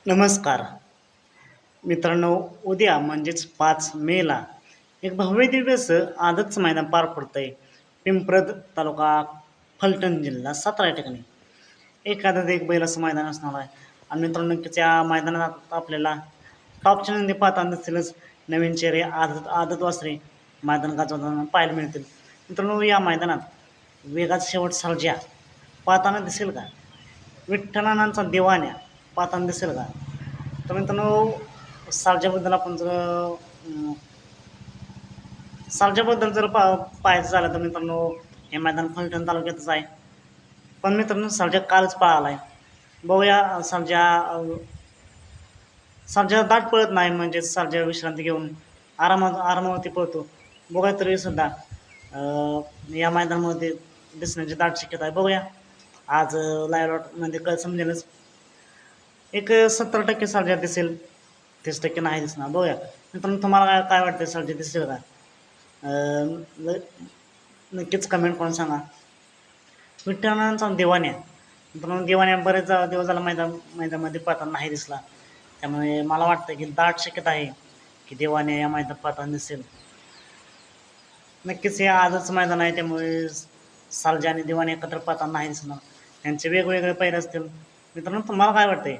नमस्कार मित्रांनो. उद्या म्हणजेच 5 मेला एक भव्य दिव्य असं आदतचं मैदान पार पडतंय. पिंपरद तालुका, फलटण जिल्हा, सातारा या ठिकाणी एक आदत एक बैल असं मैदान असणार आहे. आणि मित्रांनो, नक्कीच या मैदानात आपल्याला टॉपच्या नंदी पाहताना दिसतीलच. नवीन चेहरे, आदत आदत वासरे मैदान गाजवताना पाहायला मिळतील. मित्रांनो, या मैदानात वेगाचा शेवट सर्जा पाहताना दिसेल का? विठ्ठलानांचा देवाण्या पाहताना दिसेल का? तर मित्रांनो, सर्जाबद्दल आपण जर सर्जाबद्दल जर पाहायचं झालं तर मित्रांनो, हे मैदान फलटण तालुक्यातच आहे. पण मित्रांनो, सर्जा कालच पळाला आहे. बघूया सर्जा दाट पळत नाही, म्हणजे सर्जा विश्रांती घेऊन आरामावरती पळतो. बघूया तरी सुद्धा या मैदानामध्ये दिसण्याची दाट शक्यता आहे. बघूया आज लाईव्ह लॉटमध्ये कळ समजेलच. एक 70% सर्जा दिसेल, 30% नाही दिसणार. बघूया मित्रांनो, तुम्हाला काय काय वाटतं, सर्जा दिसेल का? नक्कीच कमेंट करून सांगा. विठ्ठलांचा दिवाण्या, मित्रांनो दिवाण्या बरेच दिवस झाला मैदानामध्ये पाहताना नाही दिसला. त्यामुळे मला वाटतं की दाट शक्यता आहे की दिवाण्या या मैदानात पाहताना दिसेल. नक्कीच हे आजच मैदान आहे, त्यामुळे सर्जा आणि दिवाणी एकत्र पाहताना नाही दिसणार. त्यांचे वेगवेगळे पैर असतील. मित्रांनो, तुम्हाला काय वाटतंय,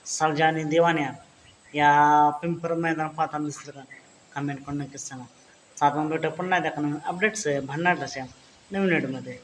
सर्जा आणि दिवाण्या या पिंपळ मैदान पाहताना दिसलं का? कमेंट करून नक्कीच सांगा. साधारण भेटू पण नाही त्या अपडेट्स भांडणार तशा नवीन व्हिडिओमध्ये.